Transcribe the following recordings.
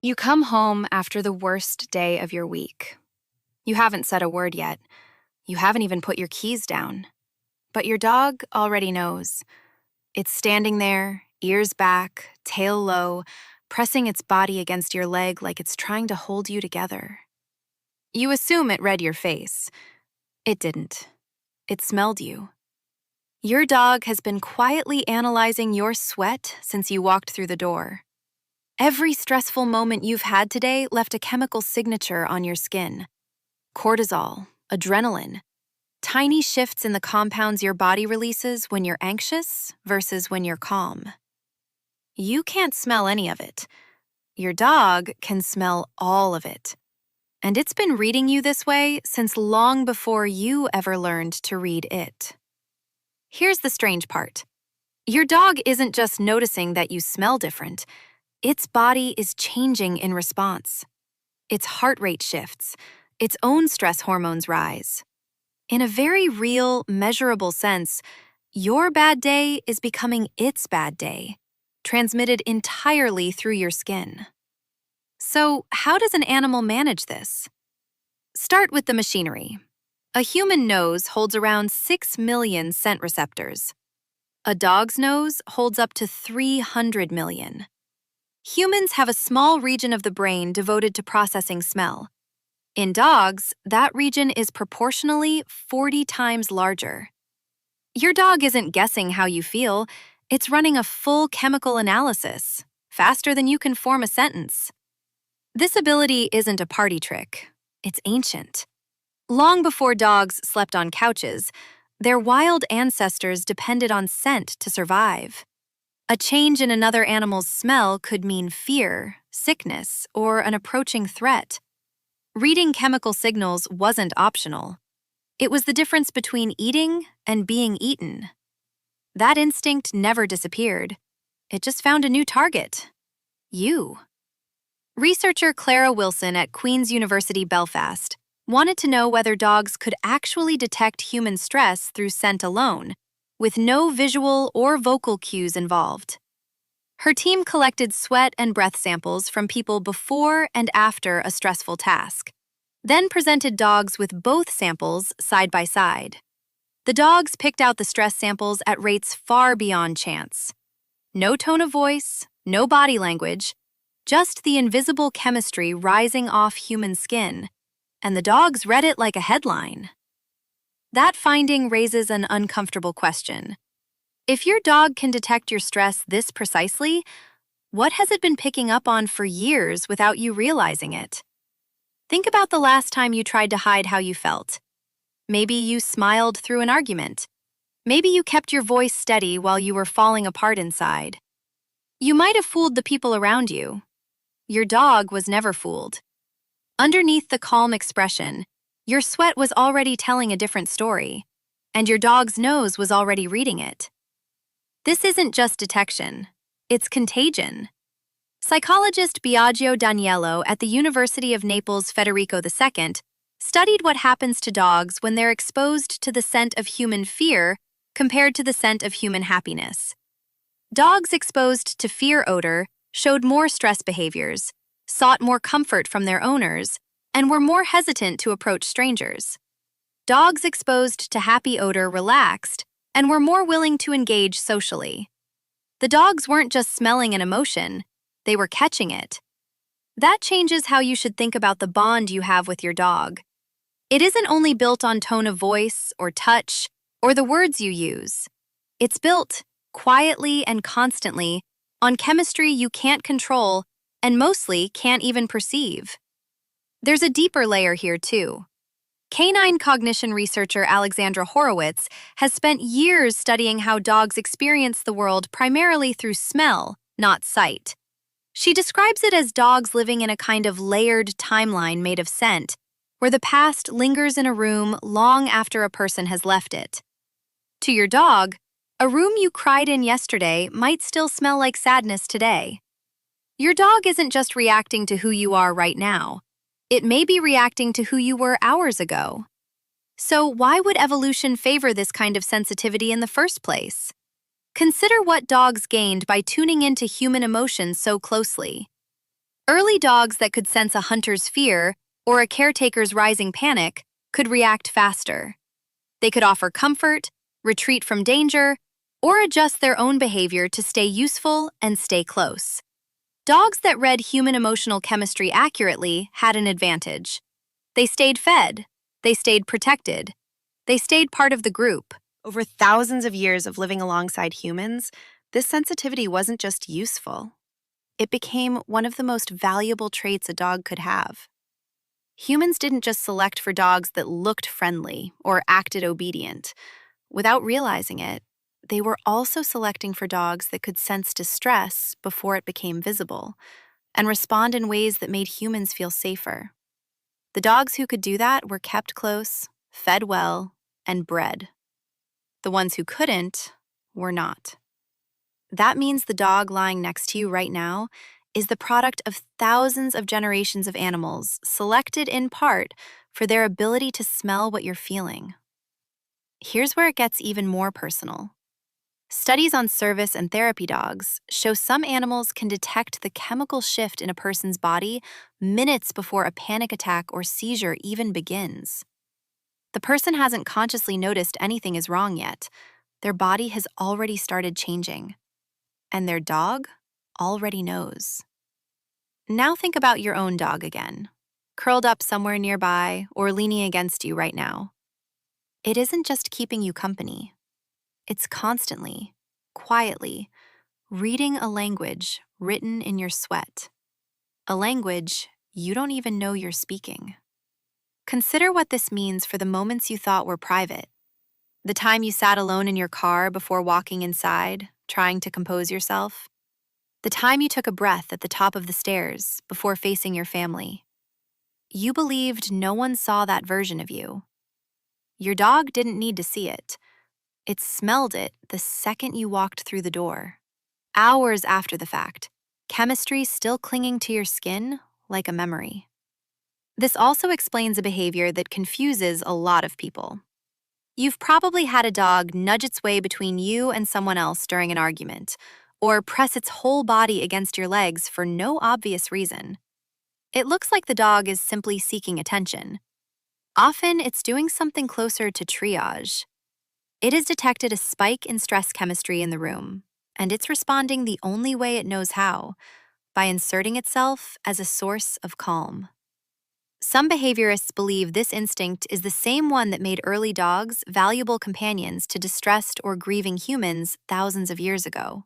You come home after the worst day of your week. You haven't said a word yet. You haven't even put your keys down. But your dog already knows. It's standing there, ears back, tail low, pressing its body against your leg like it's trying to hold you together. You assume it read your face. It didn't. It smelled you. Your dog has been quietly analyzing your sweat since you walked through the door. Every stressful moment you've had today left a chemical signature on your skin. Cortisol, adrenaline, tiny shifts in the compounds your body releases when you're anxious versus when you're calm. You can't smell any of it. Your dog can smell all of it. And it's been reading you this way since long before you ever learned to read it. Here's the strange part. Your dog isn't just noticing that you smell different. Its body is changing in response. Its heart rate shifts. Its own stress hormones rise. In a very real, measurable sense, your bad day is becoming its bad day, transmitted entirely through your skin. So, how does an animal manage this? Start with the machinery. A human nose holds around 6 million scent receptors. A dog's nose holds up to 300 million. Humans have a small region of the brain devoted to processing smell. In dogs, that region is proportionally 40 times larger. Your dog isn't guessing how you feel, it's running a full chemical analysis, faster than you can form a sentence. This ability isn't a party trick, it's ancient. Long before dogs slept on couches, their wild ancestors depended on scent to survive. A change in another animal's smell could mean fear, sickness, or an approaching threat. Reading chemical signals wasn't optional. It was the difference between eating and being eaten. That instinct never disappeared. It just found a new target. You. Researcher Clara Wilson at Queen's University Belfast wanted to know whether dogs could actually detect human stress through scent alone, with no visual or vocal cues involved. Her team collected sweat and breath samples from people before and after a stressful task, then presented dogs with both samples side by side. The dogs picked out the stress samples at rates far beyond chance. No tone of voice, no body language, just the invisible chemistry rising off human skin, and the dogs read it like a headline. That finding raises an uncomfortable question. If your dog can detect your stress this precisely, what has it been picking up on for years without you realizing it? Think about the last time you tried to hide how you felt. Maybe you smiled through an argument. Maybe you kept your voice steady while you were falling apart inside. You might have fooled the people around you. Your dog was never fooled. Underneath the calm expression, your sweat was already telling a different story, and your dog's nose was already reading it. This isn't just detection, it's contagion. Psychologist Biagio Daniello at the University of Naples Federico II studied what happens to dogs when they're exposed to the scent of human fear compared to the scent of human happiness. Dogs exposed to fear odor showed more stress behaviors, sought more comfort from their owners, and were more hesitant to approach strangers. Dogs exposed to happy odor relaxed and were more willing to engage socially. The dogs weren't just smelling an emotion, they were catching it. That changes how you should think about the bond you have with your dog. It isn't only built on tone of voice or touch or the words you use. It's built, quietly and constantly, on chemistry you can't control and mostly can't even perceive. There's a deeper layer here, too. Canine cognition researcher Alexandra Horowitz has spent years studying how dogs experience the world primarily through smell, not sight. She describes it as dogs living in a kind of layered timeline made of scent, where the past lingers in a room long after a person has left it. To your dog, a room you cried in yesterday might still smell like sadness today. Your dog isn't just reacting to who you are right now. It may be reacting to who you were hours ago. So why would evolution favor this kind of sensitivity in the first place? Consider what dogs gained by tuning into human emotions so closely. Early dogs that could sense a hunter's fear or a caretaker's rising panic could react faster. They could offer comfort, retreat from danger, or adjust their own behavior to stay useful and stay close. Dogs that read human emotional chemistry accurately had an advantage. They stayed fed, they stayed protected, they stayed part of the group. Over thousands of years of living alongside humans, this sensitivity wasn't just useful. It became one of the most valuable traits a dog could have. Humans didn't just select for dogs that looked friendly or acted obedient. Without realizing it, they were also selecting for dogs that could sense distress before it became visible and respond in ways that made humans feel safer. The dogs who could do that were kept close, fed well, and bred. The ones who couldn't were not. That means the dog lying next to you right now is the product of thousands of generations of animals, selected in part for their ability to smell what you're feeling. Here's where it gets even more personal. Studies on service and therapy dogs show some animals can detect the chemical shift in a person's body minutes before a panic attack or seizure even begins. The person hasn't consciously noticed anything is wrong yet. Their body has already started changing. And their dog already knows. Now think about your own dog again, curled up somewhere nearby or leaning against you right now. It isn't just keeping you company. It's constantly, quietly, reading a language written in your sweat. A language you don't even know you're speaking. Consider what this means for the moments you thought were private. The time you sat alone in your car before walking inside, trying to compose yourself. The time you took a breath at the top of the stairs before facing your family. You believed no one saw that version of you. Your dog didn't need to see it. It smelled it the second you walked through the door. Hours after the fact, chemistry still clinging to your skin like a memory. This also explains a behavior that confuses a lot of people. You've probably had a dog nudge its way between you and someone else during an argument, or press its whole body against your legs for no obvious reason. It looks like the dog is simply seeking attention. Often, it's doing something closer to triage. It has detected a spike in stress chemistry in the room, and it's responding the only way it knows how, by inserting itself as a source of calm. Some behaviorists believe this instinct is the same one that made early dogs valuable companions to distressed or grieving humans thousands of years ago.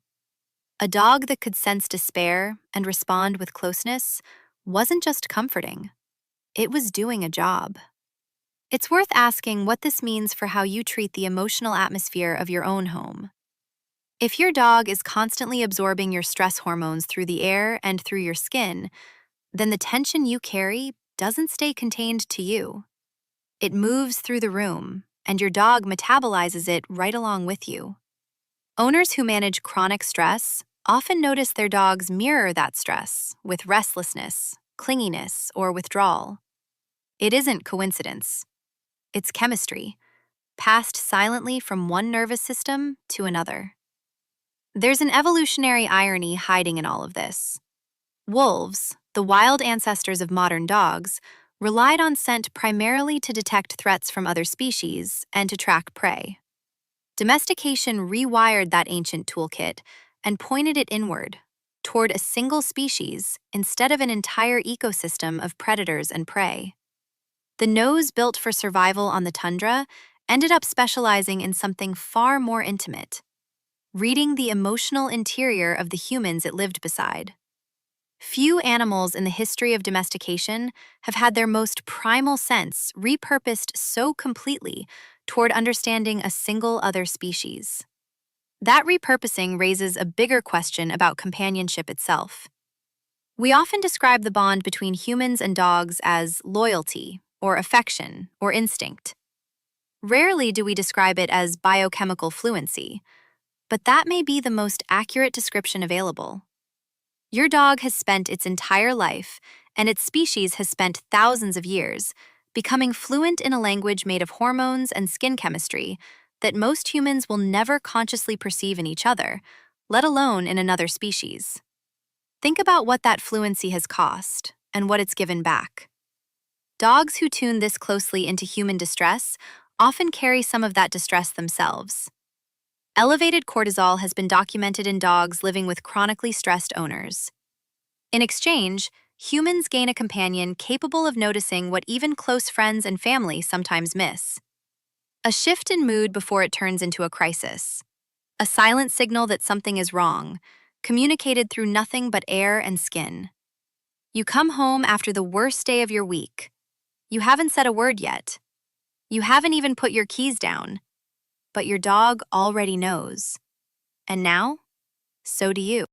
A dog that could sense despair and respond with closeness wasn't just comforting. It was doing a job. It's worth asking what this means for how you treat the emotional atmosphere of your own home. If your dog is constantly absorbing your stress hormones through the air and through your skin, then the tension you carry doesn't stay contained to you. It moves through the room, and your dog metabolizes it right along with you. Owners who manage chronic stress often notice their dogs mirror that stress with restlessness, clinginess, or withdrawal. It isn't coincidence. It's chemistry, passed silently from one nervous system to another. There's an evolutionary irony hiding in all of this. Wolves, the wild ancestors of modern dogs, relied on scent primarily to detect threats from other species and to track prey. Domestication rewired that ancient toolkit and pointed it inward, toward a single species instead of an entire ecosystem of predators and prey. The nose built for survival on the tundra ended up specializing in something far more intimate, reading the emotional interior of the humans it lived beside. Few animals in the history of domestication have had their most primal sense repurposed so completely toward understanding a single other species. That repurposing raises a bigger question about companionship itself. We often describe the bond between humans and dogs as loyalty, or affection, or instinct. Rarely do we describe it as biochemical fluency, but that may be the most accurate description available. Your dog has spent its entire life, and its species has spent thousands of years, becoming fluent in a language made of hormones and skin chemistry that most humans will never consciously perceive in each other, let alone in another species. Think about what that fluency has cost and what it's given back. Dogs who tune this closely into human distress often carry some of that distress themselves. Elevated cortisol has been documented in dogs living with chronically stressed owners. In exchange, humans gain a companion capable of noticing what even close friends and family sometimes miss. A shift in mood before it turns into a crisis. A silent signal that something is wrong, communicated through nothing but air and skin. You come home after the worst day of your week. You haven't said a word yet. You haven't even put your keys down. But your dog already knows. And now, so do you.